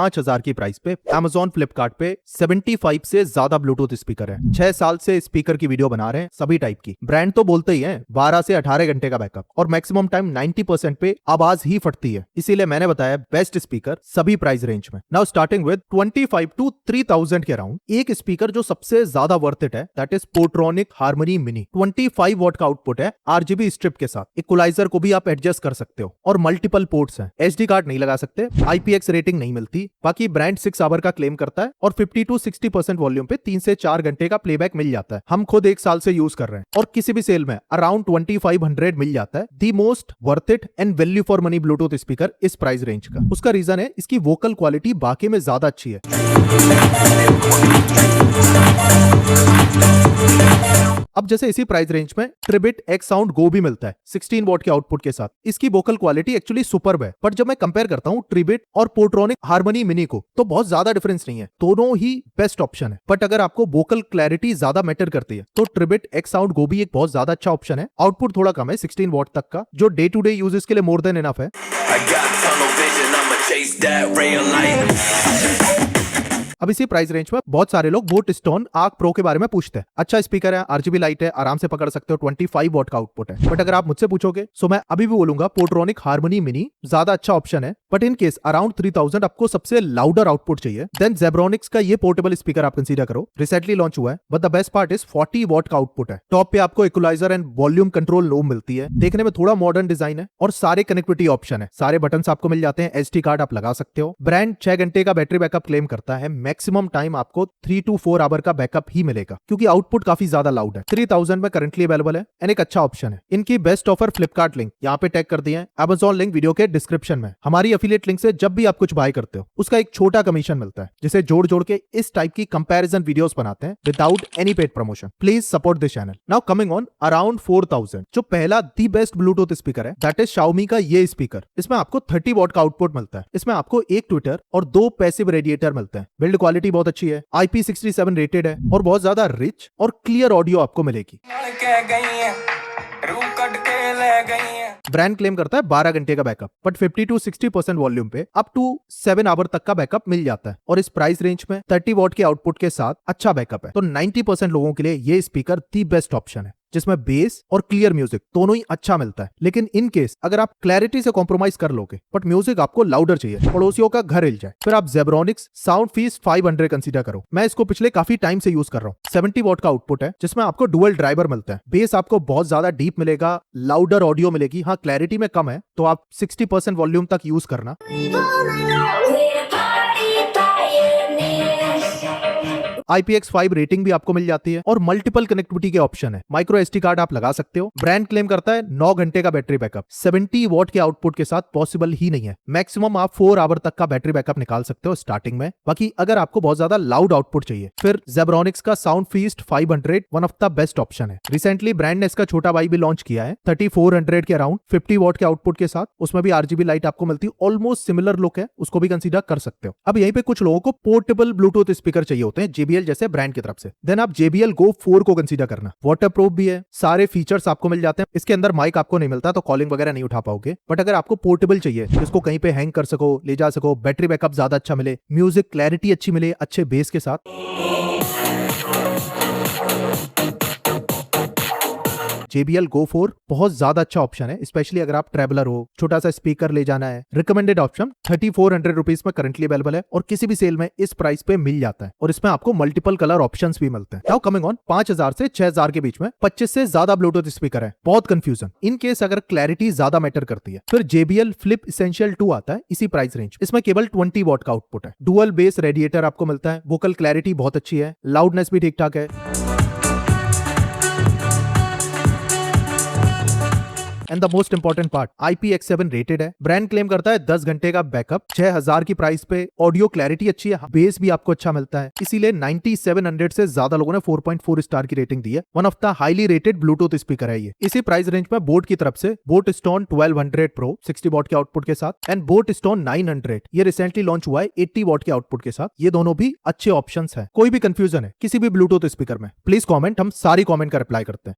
5000 की प्राइस पे Amazon फ्लिपकार्ट पे 75 से ज्यादा ब्लूटूथ स्पीकर है। 6 साल से स्पीकर की वीडियो बना रहे हैं, सभी टाइप की। ब्रांड तो बोलते ही हैं 12 से 18 घंटे का बैकअप और मैक्सिमम टाइम 90% पे आवाज ही फटती है। इसीलिए मैंने बताया बेस्ट स्पीकर सभी प्राइस रेंज में। नाउ स्टार्टिंग विद 25 टू 3000 के अराउंड एक स्पीकर जो सबसे ज्यादा वर्थ इट है, that is Portronics Harmony mini. 25 watt का आउटपुट है आरजीबी स्ट्रिप के साथ। इक्वलाइजर को भी आप एडजस्ट कर सकते हो और मल्टीपल पोर्ट्स हैं। एसडी कार्ड नहीं लगा सकते, IPX रेटिंग नहीं मिलती। बाकी ब्रांड 6 आवर का क्लेम करता है और 50 टू 60% वॉल्यूम पे 3 से 4 घंटे का प्लेबैक मिल जाता है। हम खुद 1 साल से यूज कर रहे हैं और किसी भी सेल में अराउंड 2500 मिल जाता है। The most worth it and value for money Bluetooth speaker इस प्राइस रेंज का। उसका रीजन है इसकी वोकल क्वालिटी बाकी में ज्यादा अच्छी है। अब जैसे इसी प्राइस रेंज में ट्रिबिट X साउंड गो भी मिलता है 16 वॉट के आउटपुट के साथ। इसकी वोकल क्वालिटी एक्चुअली सुपर्ब है, बट जब मैं कंपेयर करता हूं ट्रिबिट और पोर्ट्रॉनिक हार्मनी मिनी को तो बहुत ज्यादा डिफरेंस नहीं है। दोनों ही बेस्ट ऑप्शन है, बट अगर आपको वोकल क्लैरिटी ज्यादा मैटर करती है तो ट्रिबिट X साउंड गो भी एक बहुत ज्यादा अच्छा ऑप्शन है। आउटपुट थोड़ा कम है 16 वॉट तक का, जो डे टू डे यूजेस के लिए मोर देन इनफ है। अब इसी प्राइस रेंज में बहुत सारे लोग बोट स्टोन आर्क प्रो के बारे में पूछते हैं। अच्छा स्पीकर है, RGB लाइट है, आराम से पकड़ सकते हो, 25 वॉट का आउटपुट है। बट अगर आप मुझसे पूछोगे तो मैं अभी भी बोलूंगा पोर्ट्रॉनिक हार्मनी मिनी ज्यादा अच्छा ऑप्शन है। बट इन केस अराउंड 3000 आपको सबसे लाउडर आउटपुट चाहिए, देन जेब्रॉनिक्स का ये पोर्टेबल स्पीकर आप कंसीडर करो। रिसेंटली लॉन्च हुआ है, but the best part is 40 watt का आउटपुट है। टॉप पे आपको equaliser and volume control knob मिलती है। देखने में थोड़ा मॉडर्न डिजाइन है और सारे कनेक्टिविटी ऑप्शन है। सारे बटन आपको मिल जाते हैं, SD कार्ड आप लगा सकते हो। ब्रांड 6 घंटे का बैटरी बैकअप क्लेम करता है। मैक्सिमम टाइम आपको 3 to 4 आवर का बैकअप ही मिलेगा क्योंकि आउटपुट काफी ज्यादा लाउड है। 3000 में करंटली अवेलेबल है एंड एक अच्छा ऑप्शन है। इनकी बेस्ट ऑफर फ्लिपकार्ट लिंक यहाँ पे टैग कर दिए हैं, Amazon लिंक वीडियो के डिस्क्रिप्शन में। हमारी एफिलिएट लिंक से जब भी आप कुछ बाय करते हो उसका एक छोटा कमीशन मिलता है, जिसे जोड़ जोड़ के इस टाइप की कंपैरिजन वीडियोस बनाते हैं without any paid promotion. Please support this channel. Now coming on around 4000, जो पहला दी बेस्ट ब्लूटूथ स्पीकर है, दैट इज Xiaomi का ये स्पीकर। इसमें आपको 30 वॉट का आउटपुट मिलता है। इसमें आपको एक ट्विटर और 2 पैसिव रेडिएटर मिलते हैं। बिल्ड क्वालिटी बहुत अच्छी है, IP67 रेटेड है और बहुत ज्यादा रिच और क्लियर ऑडियो आपको मिलेगी। ब्रांड क्लेम करता है 12 घंटे का बैकअप, बट 50 टू 60% वॉल्यूम पे अप टू 7 आवर तक का बैकअप मिल जाता है। और इस प्राइस रेंज में 30 वॉट के आउटपुट के साथ अच्छा बैकअप है, तो 90% लोगों के लिए ये स्पीकर दी बेस्ट ऑप्शन है, जिसमें बेस और क्लियर म्यूजिक दोनों ही अच्छा मिलता है। लेकिन इन केस अगर आप क्लैरिटी से कॉम्प्रोमाइज कर लोगे बट म्यूजिक आपको लाउडर चाहिए, पड़ोसियों का घर हिल जाए, फिर आप जेब्रॉनिक्स साउंड फीस 500 कंसीडर करो। मैं इसको पिछले काफी टाइम से यूज कर रहा हूँ। 70 वॉट का आउटपुट है, जिसमें आपको डुअल ड्राइवर मिलता है। बेस आपको बहुत ज्यादा डीप मिलेगा, लाउडर ऑडियो मिलेगी। हाँ, क्लैरिटी में कम है तो आप 60% वॉल्यूम तक यूज करना। IPX5 रेटिंग भी आपको मिल जाती है और मल्टीपल कनेक्टिविटी के ऑप्शन है। माइक्रो SD कार्ड आप लगा सकते हो। ब्रांड क्लेम करता है 9 घंटे का बैटरी बैकअप। 70 वॉट के आउटपुट के साथ पॉसिबल ही नहीं है। मैक्सिमम आप 4 आवर तक का बैटरी बैकअप निकाल सकते हो स्टार्टिंग में। बाकी अगर आपको बहुत ज्यादा लाउड आउटपुट चाहिए, फिर जेब्रॉनिक्स का sound feast 500 one of the best option है। रिसेंटली ब्रांड ने इसका छोटा भाई भी लॉन्च किया है 3400 के अराउंड 50 वॉट के आउटपुट के साथ। उसमें भी RGB लाइट आपको मिलती है, ऑलमोस्ट सिमिलर लुक है, उसको भी कंसीडर कर सकते हो। अब यहीं पे कुछ लोगों को पोर्टेबल ब्लूटूथ स्पीकर चाहिए होते हैं JBL जैसे ब्रांड की तरफ से, देन आप JBL Go 4 को कंसीडर करना। वाटरप्रूफ भी है, सारे फीचर्स आपको मिल जाते हैं। इसके अंदर माइक आपको नहीं मिलता तो कॉलिंग वगैरह नहीं उठा पाओगे। बट अगर आपको पोर्टेबल चाहिए जिसको कहीं पे हैंग कर सको, ले जा सको, बैटरी बैकअप ज्यादा अच्छा मिले, म्यूजिक क्लैरिटी अच्छी मिले अच्छे बेस के साथ, JBL Go 4 बहुत ज्यादा अच्छा ऑप्शन है। स्पेशली अगर आप ट्रैवलर हो, छोटा सा स्पीकर ले जाना है। रिकमेंडेड ऑप्शन 3400 रुपीज में करंटली अवेलेबल है और किसी भी सेल में इस प्राइस पे मिल जाता है। और इसमें आपको मल्टीपल कलर ऑप्शंस भी मिलते हैं। नाउ कमिंग ऑन 5000 से 6000 के बीच में 25 से ज्यादा ब्लूटूथ स्पीकर है। बहुत कंफ्यूजन इन केस अगर क्लैरिटी ज्यादा मैटर करती है, फिर JBL Flip Essential 2 आता है इसी प्राइस रेंज। इसमें केवल 20 वॉट का आउटपुट है। डुअल बेस रेडिएटर आपको मिलता है। वोकल क्लैरिटी बहुत अच्छी है, लाउडनेस भी ठीक ठाक है। And the most important part, IPX7 rated है। ब्रांड क्लेम करता है 10 घंटे का बैकअप। 6000 की प्राइस पे ऑडियो क्लैरिटी अच्छी है, बेस भी आपको अच्छा मिलता है। इसीलिए 9700 से ज्यादा लोगों ने 4.4 स्टार की रेटिंग दी है। One of the highly rated Bluetooth speaker है ये। इसी प्राइस रेंज में बोट की तरफ से बोट स्टोन 1200 प्रो 60 वॉट के आउटपुट के साथ एंड बोट स्टोन 900 ये रिसेंटली लॉन्च हुआ है 80 वॉट के आउटपुट के साथ। ये दोनों भी अच्छे ऑप्शंस हैं। कोई भी कंफ्यूजन है किसी भी ब्लूटूथ स्पीकर में, प्लीज कॉमेंट, हम सारी कॉमेंट का रिप्लाई करते हैं।